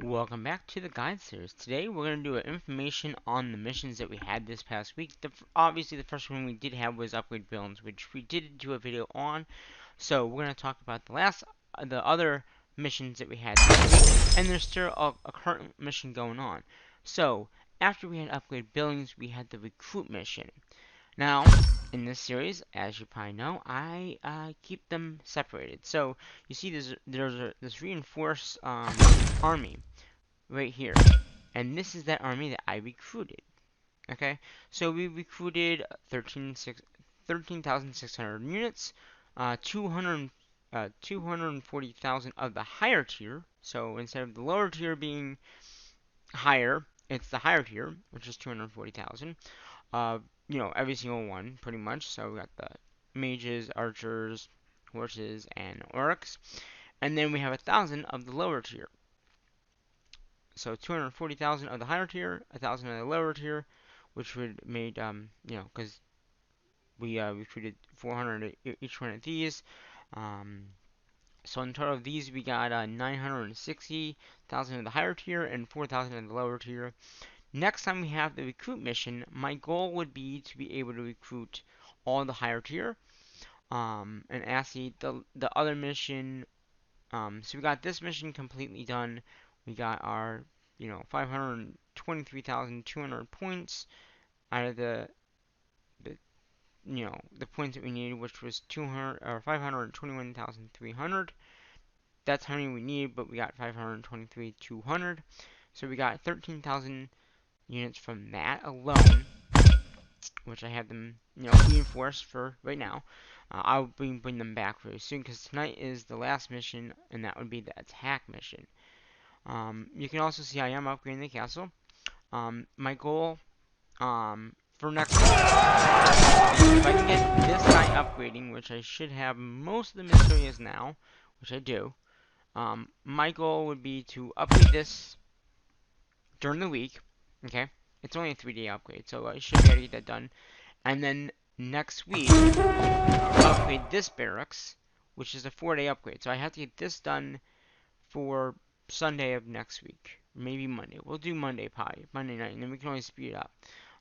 Welcome back to the guide series. Today we're going to do information on the missions that we had this past week. Obviously the first one we did have was Upgrade Buildings, which we did do a video on. So we're going to talk about the other missions that we had this week, and there's still a current mission going on. So after we had Upgrade Buildings, we had the Recruit mission. Now, in this series, as you probably know, I keep them separated. So you see, there's this reinforced army right here, and this is that army that I recruited. Okay, so we recruited 13,600 units, 240,000 of the higher tier. So instead of the lower tier being higher, it's the higher tier, which is 240,000. Uh, every single one, pretty much. So we got the mages, archers, horses, and orcs. And then we have 1,000 of the lower tier. So 240,000 of the higher tier, 1,000 of the lower tier, which would made, because we recruited 400 each one of these. Um, so in total of these, we got 960,000 of the higher tier and 4,000 of the lower tier. Next time we have the recruit mission, my goal would be to be able to recruit all the higher tier. And actually, the other mission, so we got this mission completely done. We got our, 523,200 points out of the, the points that we needed, which was 200 or 521,300. That's how many we need, but we got 523,200. So we got 13,000 units from that alone, which I have them, reinforced for right now. I'll bring them back very soon because tonight is the last mission, and that would be the attack mission. You can also see I am upgrading the castle. My goal for next week, if I can get this guy upgrading, which I should have most of the materials now, which I do, my goal would be to upgrade this during the week. Okay, it's only a 3-day upgrade, so I should be able to get that done. And then next week, upgrade this barracks, which is a 4-day upgrade. So I have to get this done for Sunday of next week, maybe Monday. We'll do Monday probably, Monday night, and then we can always speed it up.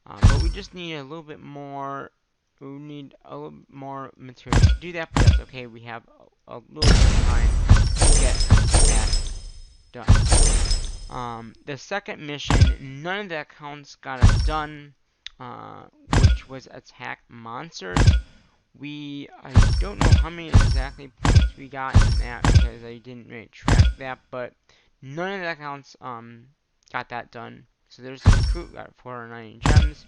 But we just need a little bit more. We need a little more material to do that, but that's okay. We have a little bit of time to get that done. The second mission, none of the accounts got us done, which was attack monsters. I don't know how many exactly points we got in that because I didn't really track that, but none of the accounts got that done. So there's the recruit, got 490 gems.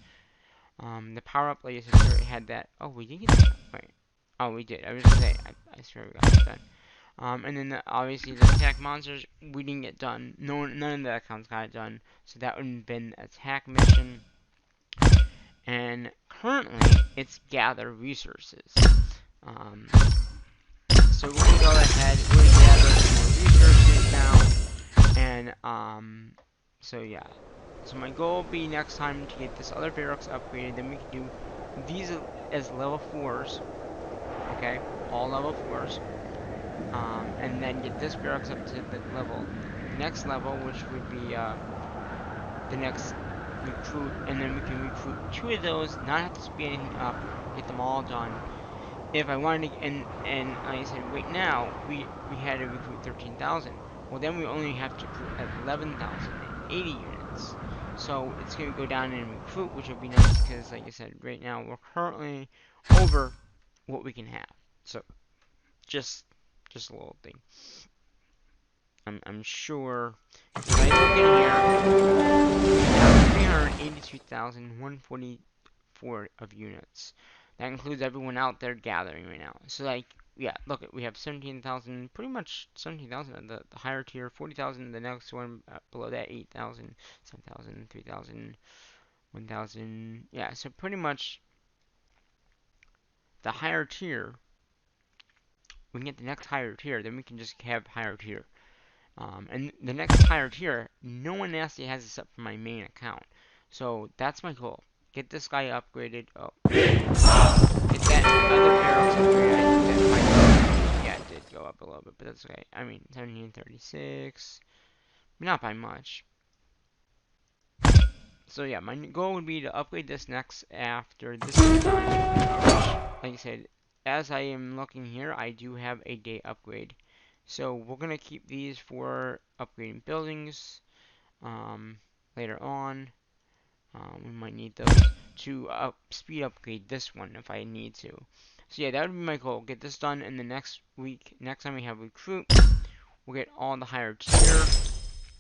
The power up, like I said, we already had that. Oh, we did get that. Wait. Oh, we did. I was gonna say, I swear we got that done. And then obviously the attack monsters, we didn't get done. None of the accounts got it done. So that would have been attack mission. And currently, it's gather resources. Um, so we're gonna go ahead, we're gonna gather some more resources now, and so yeah. So my goal will be next time to get this other barracks upgraded. Then we can do these as level 4s, okay, all level 4s, and then get this barracks up to the next level, which would be the next recruit, and then we can recruit 2 of those, not have to speed anything up, get them all done. If I wanted to, and like I said, right now, we had to recruit 13,000. Well, then we only have to recruit 11,080 units. So it's going to go down in recruit, which will be nice because, like I said, right now we're currently over what we can have. So just a little thing. I'm sure if I look in here, we have 382,144 of units. That includes everyone out there gathering right now. So, like, yeah, look, we have 17,000, pretty much 17,000 of the higher tier, 40,000 the next one, below that 8,000, 7,000, 3,000, 1,000. Yeah, so pretty much the higher tier, we can get the next higher tier, then we can just have higher tier. And the next higher tier, no one actually has this up for my main account. So that's my goal. Get this guy upgraded. Oh. Get that other barrels upgraded. I think that might go. Yeah, it did go up a little bit, but that's okay. I mean, 1736. not by much. So yeah, my goal would be to upgrade this next after this is done. Which, like I said, as I am looking here, I do have a day upgrade. So we're gonna keep these for upgrading buildings later on. We might need those to speed upgrade this one if I need to. So yeah, that would be my goal. Get this done in the next week. Next time we have recruit, we'll get all the higher tier,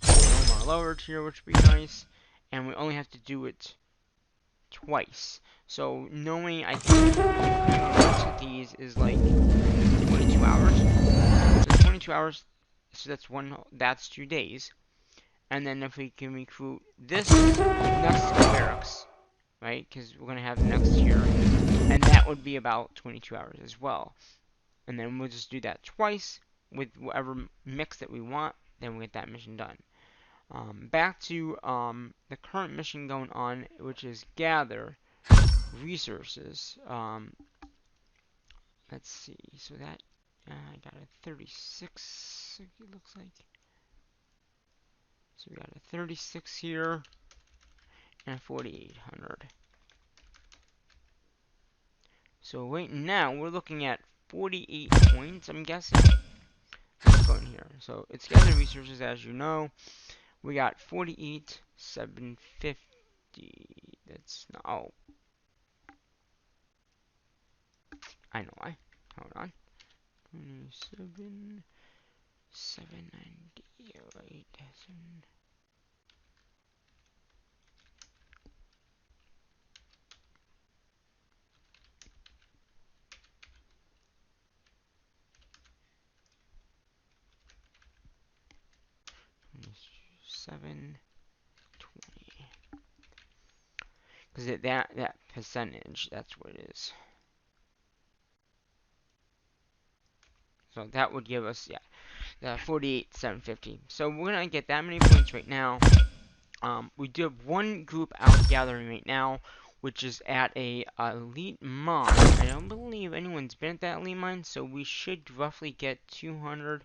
no more lower tier, which would be nice. And we only have to do it twice. So knowing I can recruit once of these is like 22 hours. So 22 hours. So that's 2 days. And then if we can recruit this next barracks, right? Because we're gonna have the next tier, and that would be about 22 hours as well. And then we'll just do that twice with whatever mix that we want. Then we'll get that mission done. Back to the current mission going on, which is gather resources. Let's see. So that I got a 36. It looks like. So we got a 36 here and a 4800. So right now we're looking at 48 points, I'm guessing. Let's go in here. So it's gather resources, as you know. We got 48, 750. That's not. Oh, I know why. Hold on. 27, 790. Right. 7, 20. Because that percentage, that's what it is. So that would give us, yeah, the 48, 750. So we're gonna get that many points right now. We do have one group out gathering right now, which is at a elite mine. I don't believe anyone's been at that elite mine, so we should roughly get 200.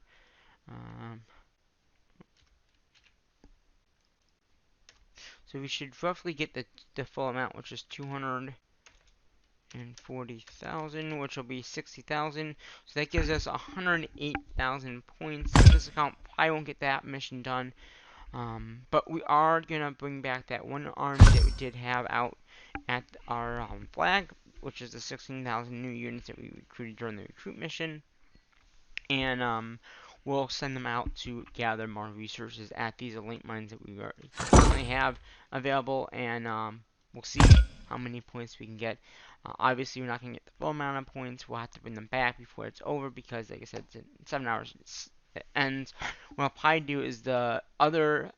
So we should roughly get the full amount, which is 240,000, which will be 60,000. So that gives us 108,000 points. So this account probably won't get that mission done. But we are going to bring back that one army that we did have out at our flag, which is the 16,000 new units that we recruited during the recruit mission. And we'll send them out to gather more resources at these elite mines that we currently have available, and we'll see how many points we can get. Obviously, we're not going to get the full amount of points. We'll have to bring them back before it's over because, like I said, it's in 7 hours it ends. What I'll probably do is the other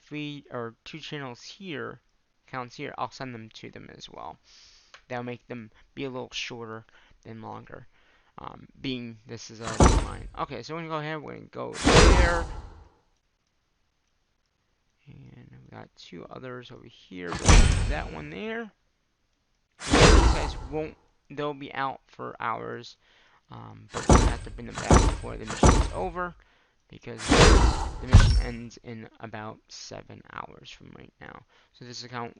2 channels here, accounts here, I'll send them to them as well. That'll make them be a little shorter than longer. Being this is a line. Okay, so we're gonna go ahead. We're gonna go there, and we got 2 others over here. That one there. These guys won't. They'll be out for hours, but we're gonna have to bring them back before the mission is over because the mission ends in about 7 hours from right now. So this account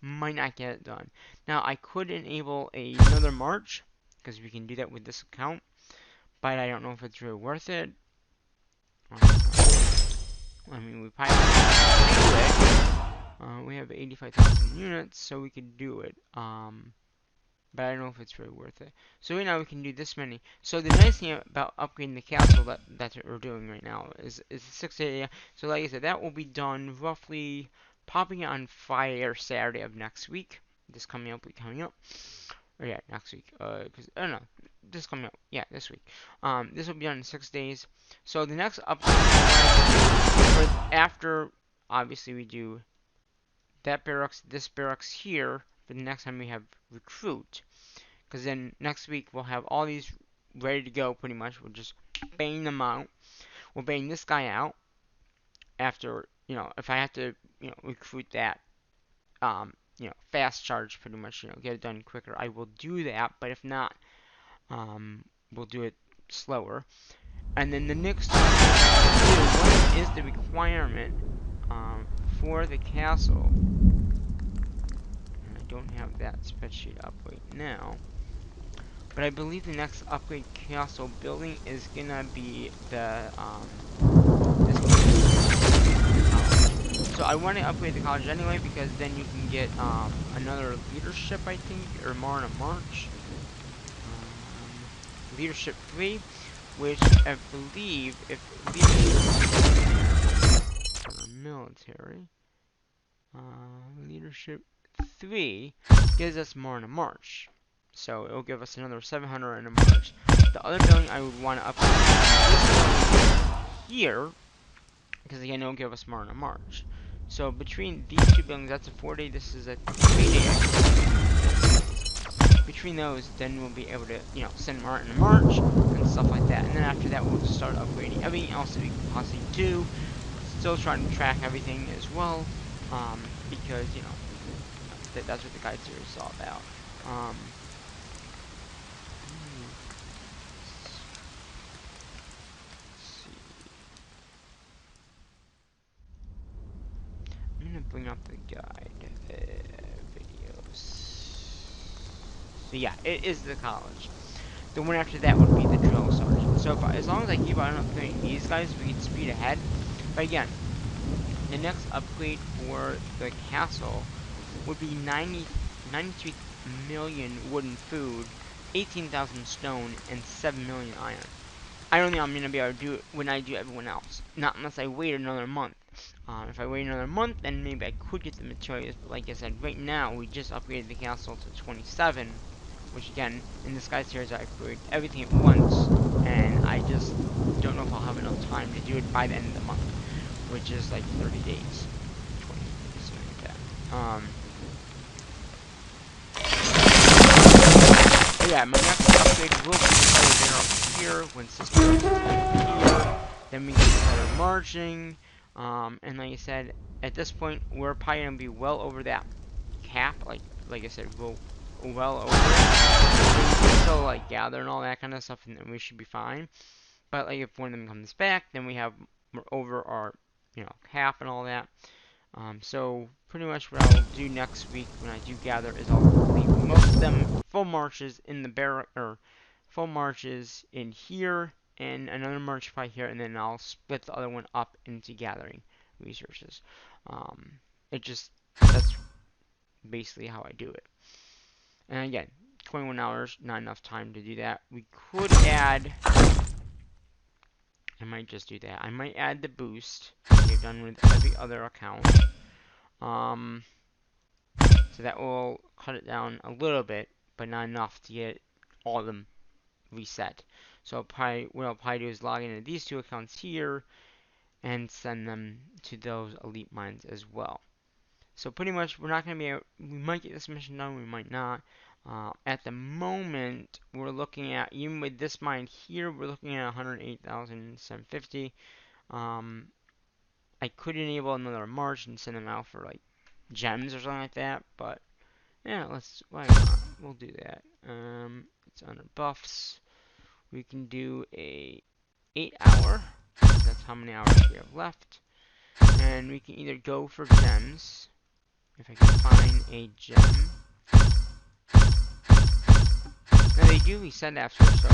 might not get it done. Now I could enable another march because we can do that with this account, but I don't know if it's really worth it. I mean, we probably do it. We have 85,000 units, so we could do it. But I don't know if it's really worth it. So right now we can do this many. So the nice thing about upgrading the castle that we're doing right now is the 6 area. So like I said, that will be done roughly popping on Friday or Saturday of next week. This coming up, Or yeah, next week. Cause I don't know. This coming up. Yeah, this week. This will be done in 6 days. So the next upgrade after obviously we do that barracks, this barracks here for the next time we have recruit. Because then next week we'll have all these ready to go pretty much. We'll just bang them out. We'll bang this guy out after, if I have to, recruit that, fast charge pretty much, get it done quicker. I will do that, but if not, we'll do it slower. And then the next one is requirement for the castle, and I don't have that spreadsheet up right now, but I believe the next upgrade castle building is gonna be the this college. So I want to upgrade the college anyway because then you can get another leadership, I think, or more in a march. Leadership 3, which I believe if leadership or military, leadership 3 gives us more in a march. So it'll give us another 700 in a march. The other building I would want to upgrade here, because again it'll give us more in a march. So between these two buildings, that's a 4-day, this is a 3-day. Between those, then we'll be able to, you know, send Martin to march and stuff like that. And then after that, we'll start upgrading everything else that we can possibly do. Still trying to track everything as well, because you know that's what the guide series is all about. Let's see. I'm gonna bring up the guide videos. So yeah, it is the college. The one after that would be the drill sergeant. So as long as I keep on upgrading these guys, we can speed ahead. But again, the next upgrade for the castle would be 93 million wooden food, 18,000 stone, and 7 million iron. I don't think I'm going to be able to do it when I do everyone else. Not unless I wait another month. If I wait another month, then maybe I could get the materials. But like I said, right now, we just upgraded the castle to 27. Which again, in this guide series, I upgrade everything at once. And I just don't know if I'll have enough time to do it by the end of the month. Which is like 30 days. 28 days, something like that. But yeah, my next upgrade will be over here when system is here. Then we can start marching. And like I said, at this point, we're probably gonna be well over that cap. Like I said, we'll well over it. We can still like gather and all that kind of stuff, and then we should be fine. But like if one of them comes back, then we're over our cap and all that. So pretty much what I'll do next week when I do gather is I'll leave most of them full marches in the barrack or full marches in here and another march probably here, and then I'll split the other one up into gathering resources. It just that's basically how I do it. And again, 21 hours, not enough time to do that. We could add. I might just do that. I might add the boost. We've done with every other account. So that will cut it down a little bit, but not enough to get all of them reset. So what I'll probably do is log into these two accounts here and send them to those elite mines as well. So pretty much we're not going to be able, we might get this mission done, we might not. At the moment, we're looking at, even with this mine here, we're looking at 108,750. I could enable another march and send them out for like gems or something like that, but yeah, why not? We'll do that. It's under buffs. We can do a 8 hour. That's how many hours we have left. And we can either go for gems, if I can find a gem. Now they do reset after, so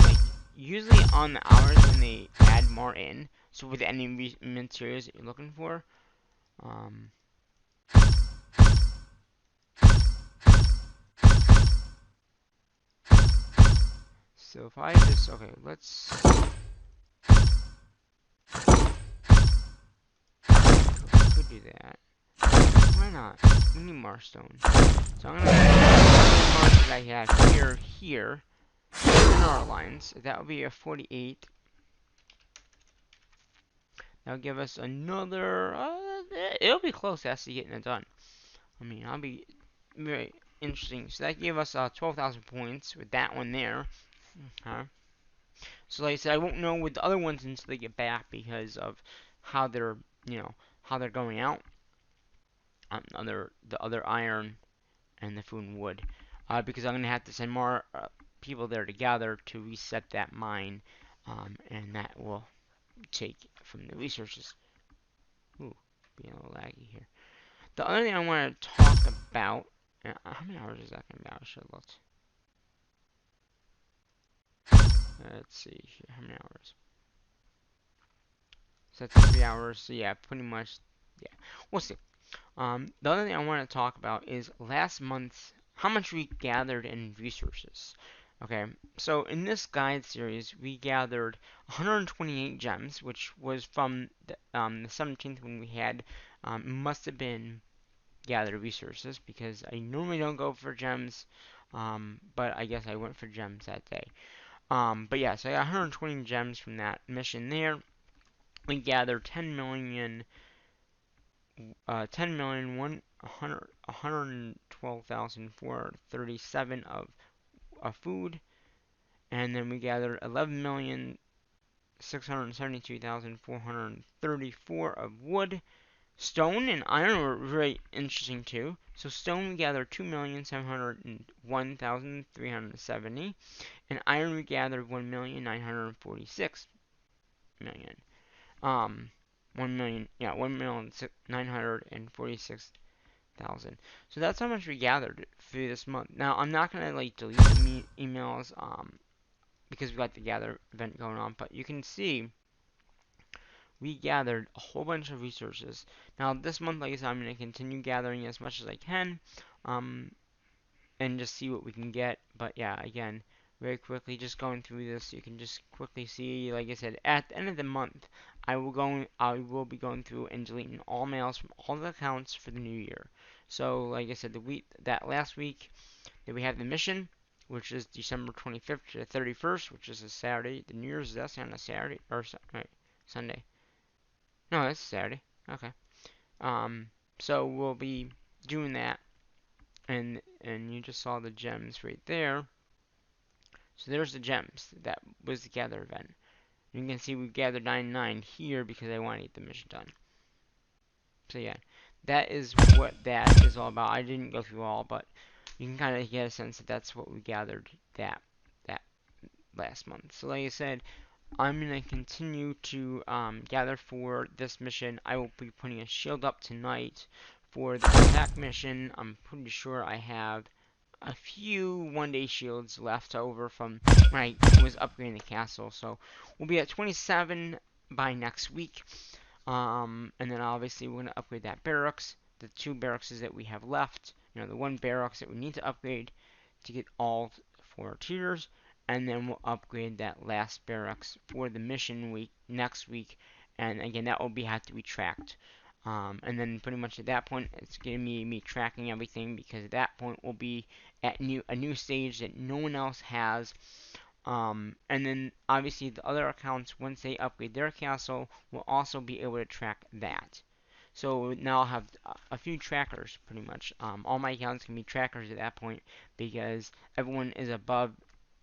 like usually on the hours when they add more in. So with any materials that you're looking for, so if I just could do that. Why not? We need more stone. So I'm gonna put the mark that I have here in our lines. That would be a 48. That'll give us another. It'll be close to actually getting it done. I mean, I'll be very interesting. So that gave us 12,000 points with that one there. Okay. So like I said, I won't know with the other ones until they get back because of how they're, how they're going out. The other iron and the food and wood, because I'm gonna have to send more people there together to reset that mine, and that will take from the resources. Ooh, being a little laggy here. The other thing I want to talk about, how many hours is that going to be? I should have looked. Let's see here, how many hours? So that's 3 hours, so yeah, pretty much, yeah, we'll see. The other thing I want to talk about is last month, how much we gathered in resources. Okay, so in this guide series, we gathered 128 gems, which was from the 17th when we had, must have been gathered resources, because I normally don't go for gems, but I guess I went for gems that day. But yeah, so I got 120 gems from that mission there. We gathered 10,112,437 of food, and then we gathered 11,672,434 of wood. Stone and iron were very interesting too. So stone we gathered 2,701,370, and iron we gathered 1,946,000. 1,000,000, yeah, 1,946,000. So that's how much we gathered through this month. Now I'm not gonna like delete the emails because we got the gather event going on, but you can see we gathered a whole bunch of resources. Now this month, like I said, I'm gonna continue gathering as much as I can, um, and just see what we can get. But yeah, again, very quickly, just going through this, you can just quickly see, like I said, at the end of the month, I will be going through and deleting all mails from all the accounts for the new year. So, like I said, that last week that we have the mission, which is December 25th to the 31st, which is a Saturday. The New Year's is actually on a Saturday or right, Sunday. No, it's Saturday. Okay. So we'll be doing that, and you just saw the gems right there. So there's the gems. That was the gather event. You can see we gathered 99 here because I want to get the mission done. So yeah, that is what that is all about. I didn't go through all, but you can kind of get a sense that that's what we gathered that last month. So like I said, I'm going to continue to gather for this mission. I will be putting a shield up tonight for the attack mission. I'm pretty sure I have a few one-day shields left over from when I was upgrading the castle. So we'll be at 27 by next week. And then obviously we're going to upgrade that barracks. The 2 barracks that we have left. You know, the 1 barracks that we need to upgrade to get all 4 tiers, and then we'll upgrade that last barracks for the mission week next week, and again that will have to be tracked. And then pretty much at that point, it's gonna be me tracking everything, because at that point we'll be at a new stage that no one else has. And then obviously the other accounts, once they upgrade their castle, will also be able to track that. So now I'll have a few trackers, pretty much. All my accounts can be trackers at that point, because everyone is above,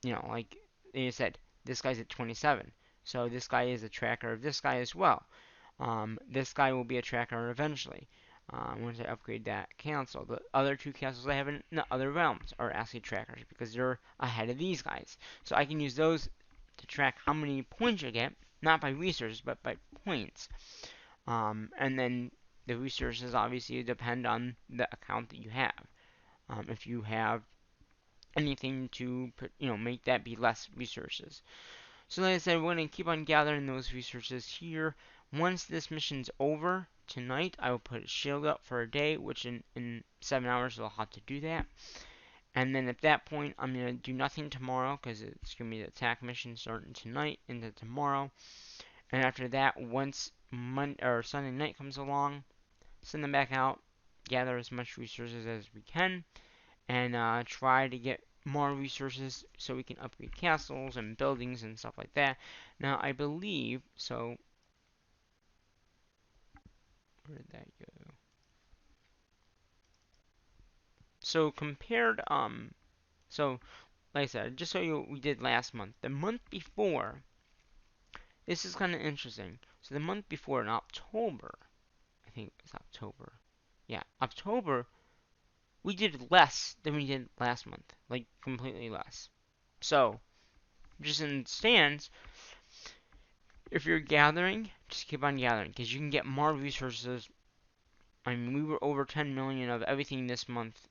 you know, like they said, this guy's at 27. So this guy is a tracker of this guy as well. This guy will be a tracker eventually. Once I upgrade that castle. The other 2 castles I have in the other realms are actually trackers, because they're ahead of these guys. So I can use those to track how many points I get, not by resources, but by points. And then the resources obviously depend on the account that you have. If you have anything to make that be less resources. So like I said, we're going to keep on gathering those resources here. Once this mission's over tonight, I will put a shield up for a day, which in 7 hours I'll have to do that. And then at that point, I'm going to do nothing tomorrow, because it's going to be the attack mission starting tonight into tomorrow. And after that, once Sunday night comes along, send them back out, gather as much resources as we can, and try to get more resources so we can upgrade castles and buildings and stuff like that. Now, I believe, so, where did that go? So, so, like I said, just so we did last month. The month before, this is kind of interesting. So, the month before, in October, I think it's October. Yeah, October, we did less than we did last month. Like, completely less. So, just in stands, if you're gathering, just keep on gathering because you can get more resources. I mean, we were over 10 million of everything this month.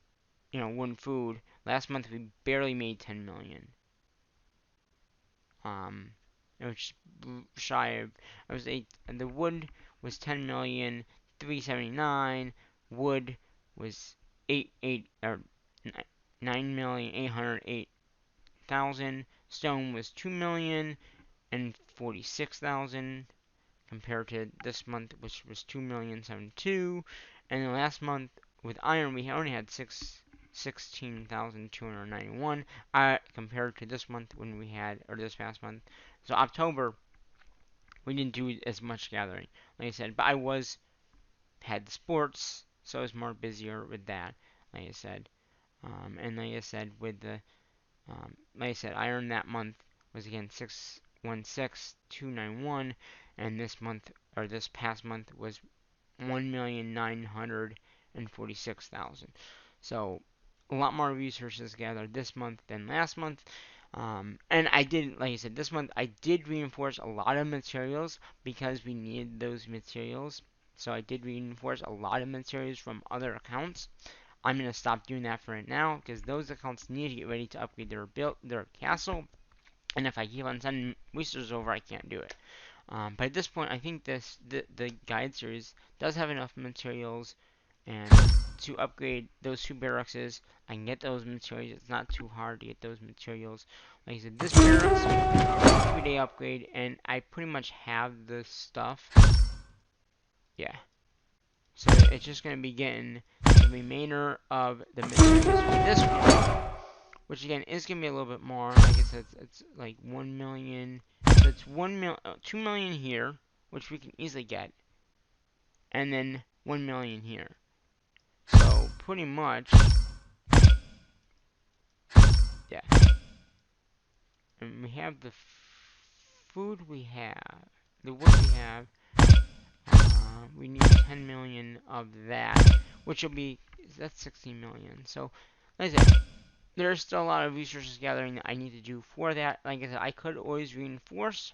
You know, wood and food. Last month we barely made 10 million. It was shy of. I was eight. And the wood was 10 million 379. Wood was 9,808,000. Stone was 2,046,000 compared to this month, which was 2,072,000. And the last month with iron, we only had 16,291 compared to this month when we had, or this past month. So October, we didn't do as much gathering, like I said, but I had sports, so I was more busier with that, like I said. And like I said, with the, like I said, iron that month was again 616,291, and this month, or this past month, was 1,946,000. So a lot more resources gathered this month than last month. And I did, like I said, this month I did reinforce a lot of materials because we needed those materials. So I did reinforce a lot of materials from other accounts. I'm going to stop doing that for right now because those accounts need to get ready to upgrade their castle. And if I keep on sending resources over, I can't do it. But at this point, I think the guide series does have enough materials and to upgrade those two barracks. I can get those materials. It's not too hard to get those materials. Like I said, this barracks is a 3-day upgrade, and I pretty much have the stuff. Yeah. So it's just going to be getting the remainder of the materials for this one, which again is going to be a little bit more. Like I said, it's like 1 million. So it's 2 million here, which we can easily get, and then 1 million here. So pretty much, yeah. And we have the food we have, the wood we have. We need 10 million of that, which will be, that's 16 million. So, like I said, there's still a lot of resources gathering that I need to do for that. Like I said, I could always reinforce.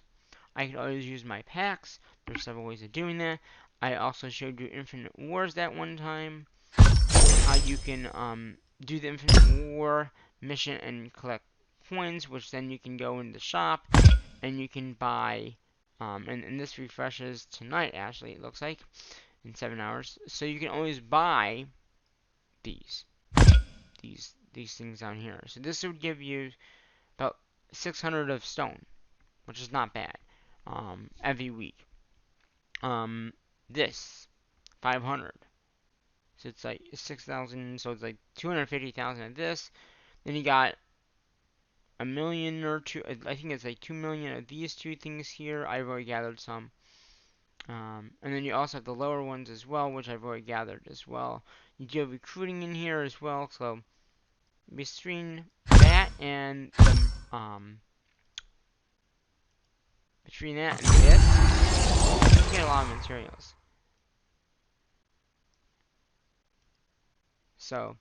I could always use my packs. There's several ways of doing that. I also showed you Infinite Wars that one time. How you can do the Infinite War mission and collect coins, which then you can go in the shop and you can buy. And this refreshes tonight, actually, it looks like, in 7 hours. So you can always buy these things down here. So this would give you about 600 of stone, which is not bad, every week. This 500. So it's like 6,000. So it's like 250,000 of this. Then you got a million or two. I think it's like 2 million of these two things here. I've already gathered some. And then you also have the lower ones as well, which I've already gathered as well. You do have recruiting in here as well. So between that and between that and this, you get a lot of materials. So,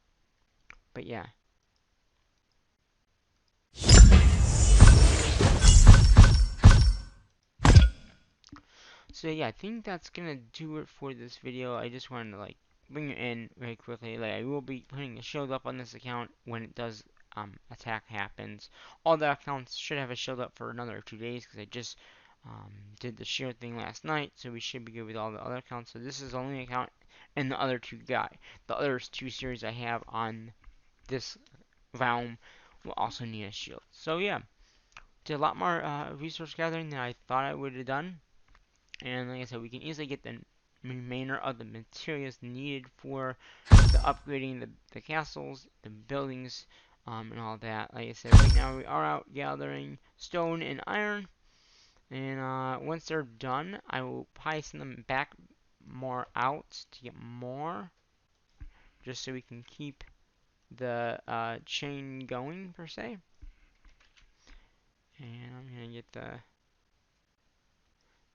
but yeah. So yeah, I think that's gonna do it for this video. I just wanted to like bring it in very quickly. Like I will be putting a shield up on this account when it does attack happens. All the accounts should have a shield up for another 2 days because I just did the shield thing last night, so we should be good with all the other accounts. So this is the only account and the other the other two series I have on this realm will also need a shield. So yeah, did a lot more resource gathering than I thought I would have done. And like I said, we can easily get the remainder of the materials needed for the upgrading the castles, the buildings, and all that. Like I said, right now we are out gathering stone and iron. And once they're done, I will probably send them back more out to get more. Just so we can keep the chain going, per se. And I'm going to get the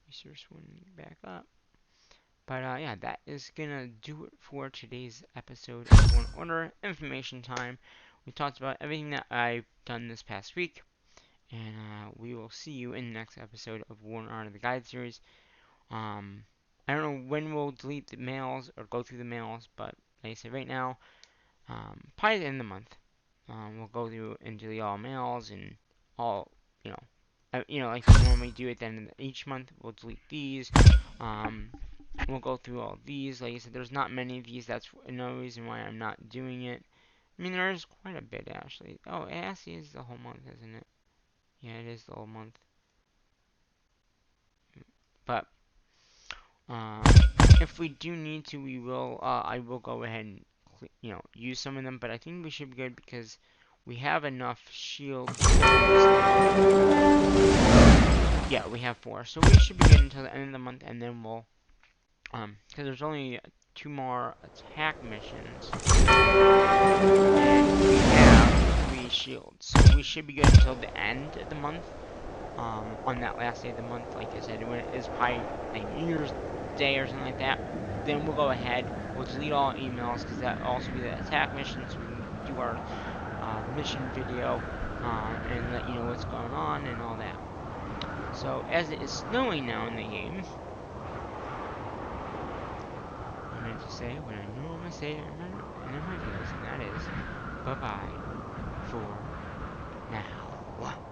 resource one back up. But yeah, that is gonna do it for today's episode of One Order Information Time. We talked about everything that I've done this past week, and we will see you in the next episode of Warren Art of the Guide series. I don't know when we'll delete the mails or go through the mails, but like I said, right now, probably the end of the month, we'll go through and delete all mails and all, you know, like we normally do at the end of each month. We'll delete these. Um, we'll go through all these. Like I said, there's not many of these. That's another reason why I'm not doing it. I mean, there is quite a bit actually. Oh, it actually is the whole month, isn't it? Yeah, it is the whole month. But uh, if we do need to, we will. I will go ahead and use some of them. But I think we should be good because we have enough shields. Yeah, we have 4, so we should be good until the end of the month, and then we'll because there's only 2 more attack missions, and we have 3 shields, so we should be good until the end of the month. On that last day of the month, like I said, when it is probably like New Year's Day or something like that, then we'll go ahead, we'll delete all emails, because that will also be the attack mission, so we can do our mission video, and let you know what's going on and all that. So, as it is snowing now in the game, I'm going to say what I normally say in my videos, and that is, bye-bye for now.